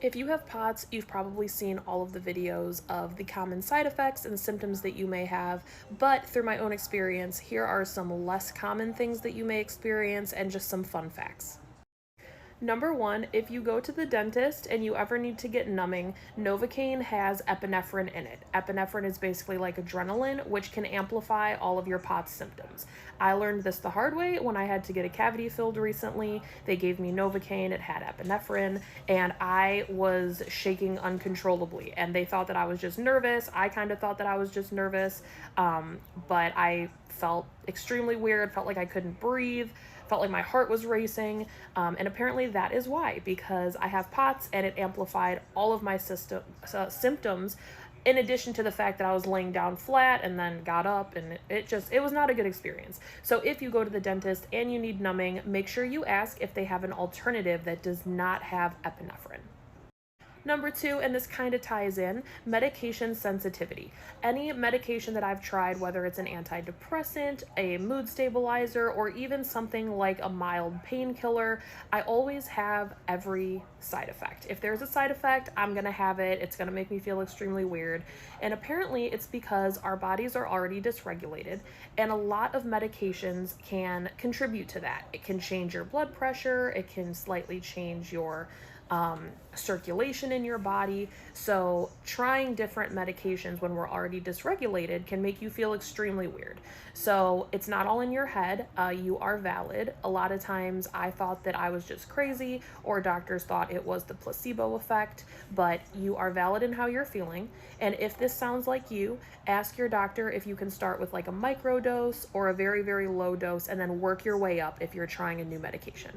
If you have POTS, you've probably seen all of the videos of the common side effects and symptoms that you may have, but through my own experience, here are some less common things that you may experience and just some fun facts. Number one, if you go to the dentist and you ever need to get numbing, Novocaine has epinephrine in it. Epinephrine is basically like adrenaline, which can amplify all of your POTS symptoms. I learned this the hard way when I had to get a cavity filled recently. They gave me Novocaine, it had epinephrine, and I was shaking uncontrollably. And they thought that I was just nervous. I kind of thought that I was just nervous, but I felt extremely weird, felt like I couldn't breathe, felt like my heart was racing, and apparently that is why, because I have POTS and it amplified all of my symptoms, in addition to the fact that I was laying down flat and then got up, and it was not a good experience. So if you go to the dentist and you need numbing, make sure you ask if they have an alternative that does not have epinephrine. Number two, and this kind of ties in, medication sensitivity. Any medication that I've tried, whether it's an antidepressant, a mood stabilizer, or even something like a mild painkiller, I always have every side effect. If there's a side effect, I'm gonna have it. It's gonna make me feel extremely weird. And apparently, it's because our bodies are already dysregulated, and a lot of medications can contribute to that. It can change your blood pressure, it can slightly change your circulation in your body. So, trying different medications when we're already dysregulated can make you feel extremely weird. So, it's not all in your head. You are valid. A lot of times, I thought that I was just crazy, or doctors thought it was the placebo effect, but you are valid in how you're feeling. And if this sounds like you, ask your doctor if you can start with like a micro dose or a very, very low dose and then work your way up if you're trying a new medication.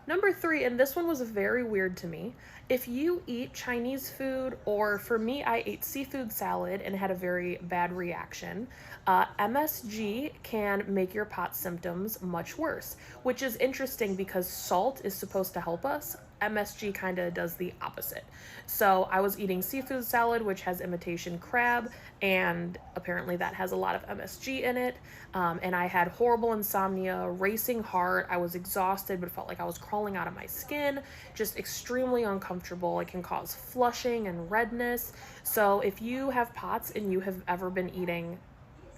Number three, and this one was very weird to me. If you eat Chinese food, or for me, I ate seafood salad and had a very bad reaction, MSG can make your pot symptoms much worse, which is interesting because salt is supposed to help us. MSG kind of does the opposite. So I was eating seafood salad, which has imitation crab, and apparently that has a lot of MSG in it. And I had horrible insomnia, racing heart. I was exhausted, but felt like I was crawling out of my skin, just extremely uncomfortable. It can cause flushing and redness. So if you have POTS and you have ever been eating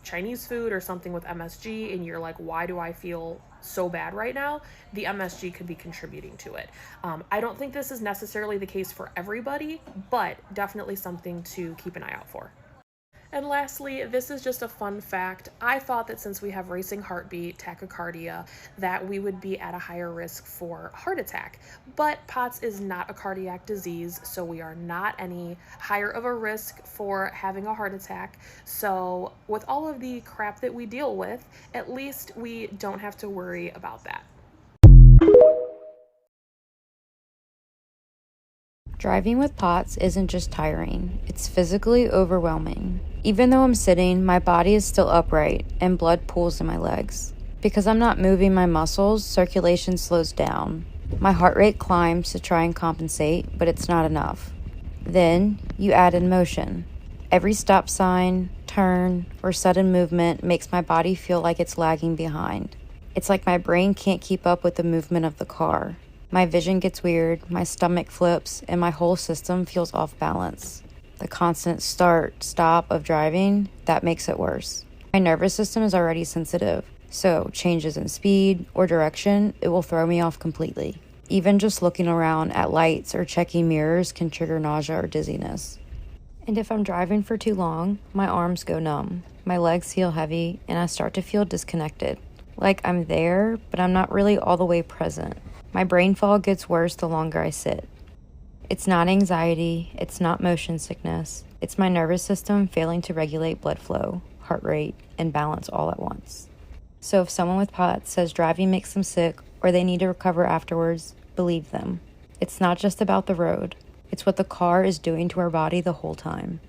Chinese food or something with MSG and you're like, why do I feel so bad right now? The MSG could be contributing to it. I don't think this is necessarily the case for everybody, but definitely something to keep an eye out for. And lastly, this is just a fun fact. I thought that since we have racing heartbeat, tachycardia, that we would be at a higher risk for heart attack. But POTS is not a cardiac disease, so we are not any higher of a risk for having a heart attack. So, with all of the crap that we deal with, at least we don't have to worry about that. Driving with POTS isn't just tiring, it's physically overwhelming. Even though I'm sitting, my body is still upright and blood pools in my legs. Because I'm not moving my muscles, circulation slows down. My heart rate climbs to try and compensate, but it's not enough. Then you add in motion. Every stop sign, turn, or sudden movement makes my body feel like it's lagging behind. It's like my brain can't keep up with the movement of the car. My vision gets weird, my stomach flips, and my whole system feels off balance. The constant start, stop of driving, that makes it worse. My nervous system is already sensitive, so changes in speed or direction, it will throw me off completely. Even just looking around at lights or checking mirrors can trigger nausea or dizziness. And if I'm driving for too long, my arms go numb, my legs feel heavy, and I start to feel disconnected. Like I'm there, but I'm not really all the way present. My brain fog gets worse the longer I sit. It's not anxiety, it's not motion sickness, it's my nervous system failing to regulate blood flow, heart rate, and balance all at once. So if someone with POTS says driving makes them sick or they need to recover afterwards, believe them. It's not just about the road, it's what the car is doing to our body the whole time.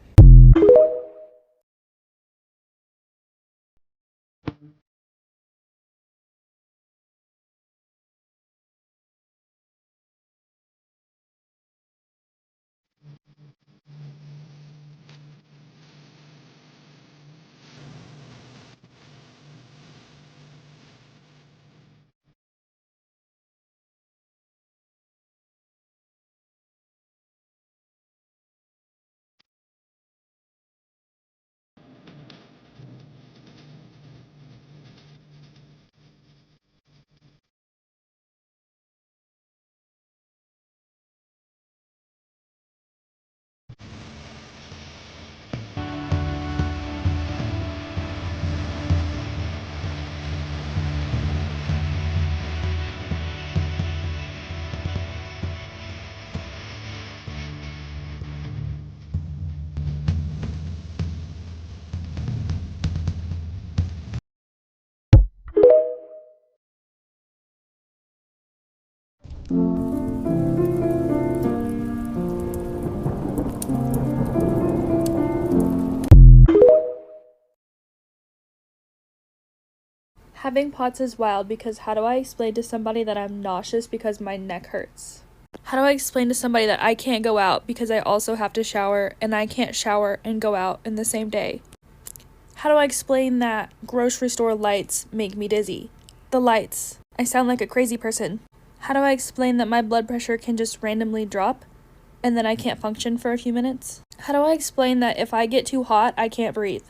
Having POTS is wild because how do I explain to somebody that I'm nauseous because my neck hurts? How do I explain to somebody that I can't go out because I also have to shower and I can't shower and go out in the same day? How do I explain that grocery store lights make me dizzy? The lights. I sound like a crazy person. How do I explain that my blood pressure can just randomly drop and then I can't function for a few minutes? How do I explain that if I get too hot, I can't breathe?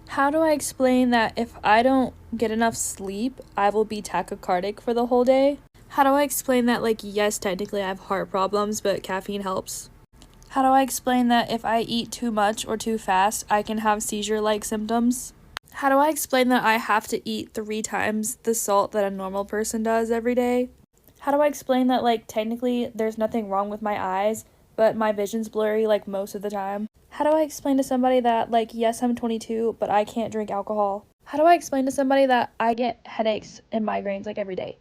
How do I explain that if I don't get enough sleep, I will be tachycardic for the whole day? How do I explain that, like, yes, technically I have heart problems, but caffeine helps? How do I explain that if I eat too much or too fast, I can have seizure-like symptoms? How do I explain that I have to eat 3 times the salt that a normal person does every day? How do I explain that, like, technically there's nothing wrong with my eyes, but my vision's blurry, like, most of the time? How do I explain to somebody that, like, yes, I'm 22, but I can't drink alcohol? How do I explain to somebody that I get headaches and migraines, like, every day?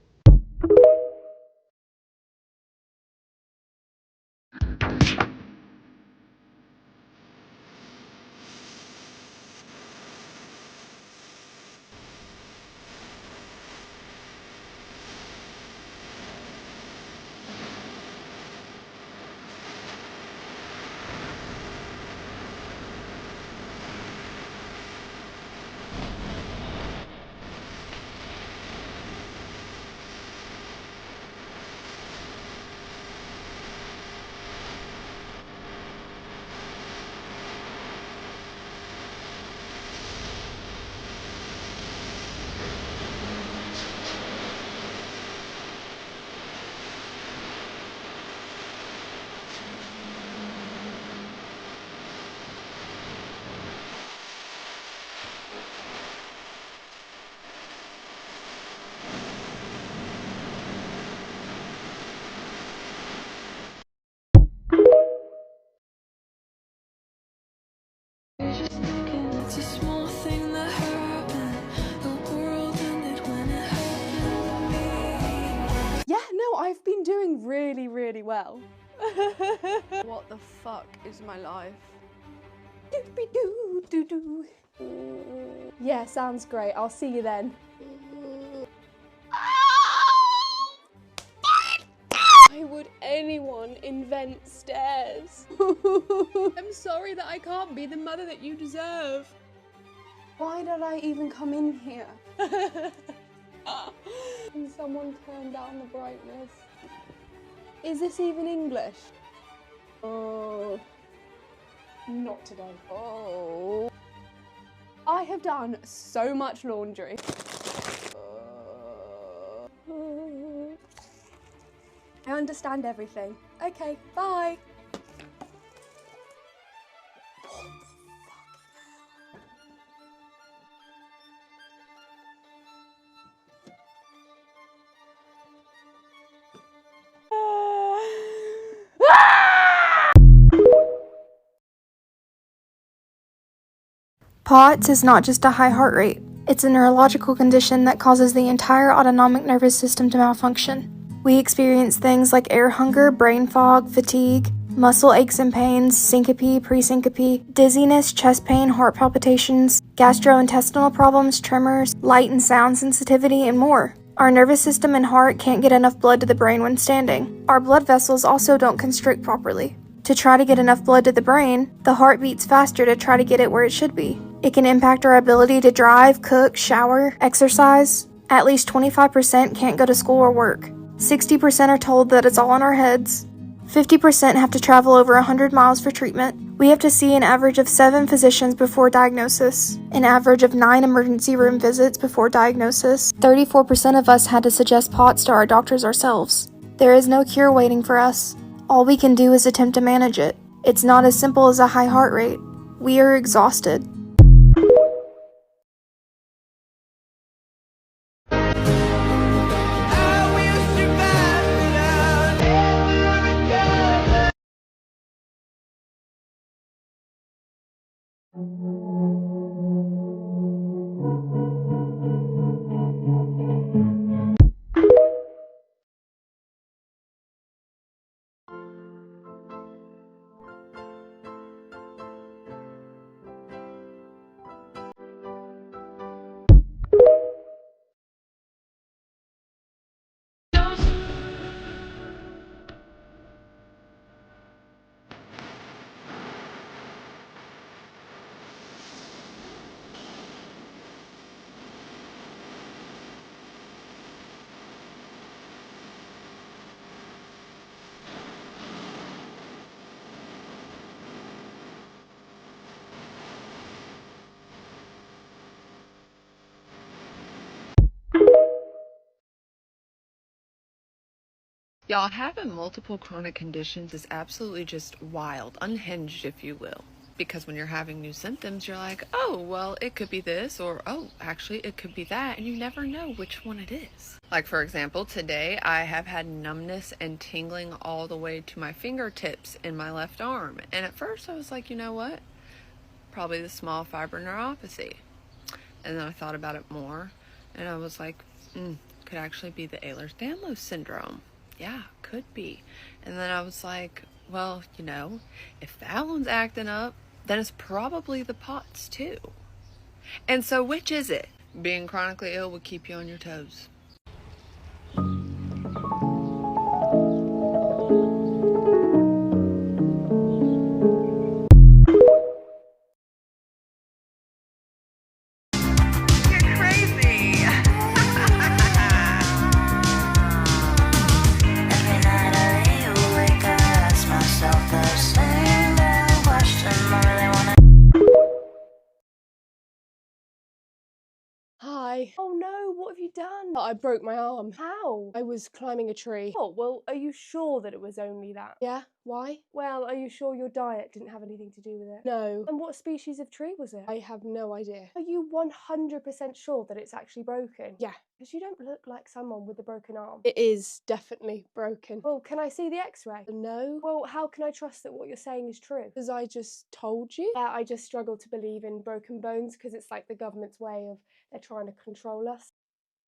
It's a small thing that happened. The world ended when it happened to me. Yeah, no, I've been doing really, really well. What the fuck is my life? Doo-be-doo-doo-doo. Yeah, sounds great. I'll see you then. Why would anyone invent stairs? I'm sorry that I can't be the mother that you deserve. Why did I even come in here? Can someone turn down the brightness? Is this even English? Oh, not today. Oh. I have done so much laundry. I understand everything. Okay, bye. POTS is not just a high heart rate. It's a neurological condition that causes the entire autonomic nervous system to malfunction. We experience things like air hunger, brain fog, fatigue, muscle aches and pains, syncope, presyncope, dizziness, chest pain, heart palpitations, gastrointestinal problems, tremors, light and sound sensitivity, and more. Our nervous system and heart can't get enough blood to the brain when standing. Our blood vessels also don't constrict properly. To try to get enough blood to the brain, the heart beats faster to try to get it where it should be. It can impact our ability to drive, cook, shower, exercise. At least 25% can't go to school or work. 60% are told that it's all in our heads. 50% have to travel over 100 miles for treatment. We have to see an average of 7 physicians before diagnosis, an average of 9 emergency room visits before diagnosis. 34% of us had to suggest POTS to our doctors ourselves. There is no cure waiting for us. All we can do is attempt to manage it. It's not as simple as a high heart rate. We are exhausted. Y'all, having multiple chronic conditions is absolutely just wild, unhinged, if you will. Because when you're having new symptoms, you're like, oh, well, it could be this, or, oh, actually, it could be that, and you never know which one it is. Like, for example, today I have had numbness and tingling all the way to my fingertips in my left arm. And at first I was like, you know what? Probably the small fiber neuropathy. And then I thought about it more, and I was like, could actually be the Ehlers-Danlos syndrome. Yeah, could be. And then I was like, well, you know, if that one's acting up, then it's probably the POTS too. And so which is it? Being chronically ill will keep you on your toes. You're crazy. Every night I lay awake, I ask myself the same damn question. I really wanna. Hi. Oh no, what have you done? I broke my arm. How? I was climbing a tree. Oh, well, are you sure that it was only that? Yeah, why? Well, are you sure your diet didn't have anything to do with it? No. And what species of tree was it? I have no idea. Are you 100% sure that it's actually broken? Yeah. Because you don't look like someone with a broken arm. It is definitely broken. Well, can I see the x-ray? No. Well, how can I trust that what you're saying is true? Because I just told you? Yeah, I just struggle to believe in broken bones because it's like the government's way of they're trying to control us.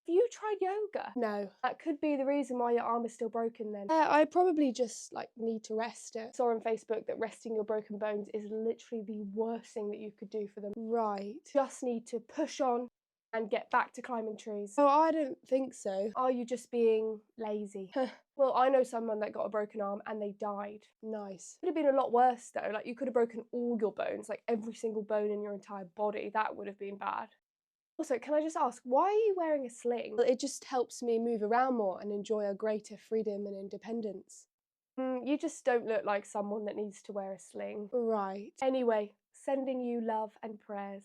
Have you tried yoga? No. That could be the reason why your arm is still broken then. Yeah, I probably just need to rest it. Saw on Facebook that resting your broken bones is literally the worst thing that you could do for them. Right. Just need to push on and get back to climbing trees. Oh, I don't think so. Are you just being lazy? Well, I know someone that got a broken arm and they died. Nice. Could have been a lot worse though. Like you could have broken all your bones, like every single bone in your entire body. That would have been bad. Also, can I just ask, why are you wearing a sling? Well, it just helps me move around more and enjoy a greater freedom and independence. You just don't look like someone that needs to wear a sling. Right. Anyway, sending you love and prayers.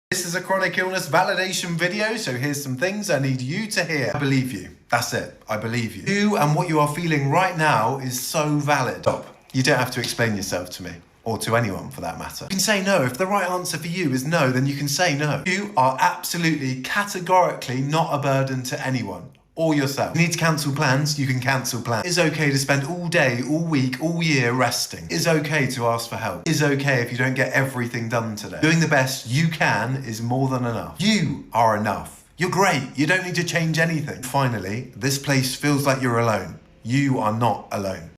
This is a chronic illness validation video, so here's some things I need you to hear. I believe you. That's it. I believe you. You and what you are feeling right now is so valid. Stop. You don't have to explain yourself to me, or to anyone for that matter. You can say no. If the right answer for you is no, then you can say no. You are absolutely, categorically not a burden to anyone. Or yourself. You need to cancel plans, you can cancel plans. It's okay to spend all day, all week, all year resting. It's okay to ask for help. It's okay if you don't get everything done today. Doing the best you can is more than enough. You are enough. You're great. You don't need to change anything. Finally, this place feels like you're alone. You are not alone.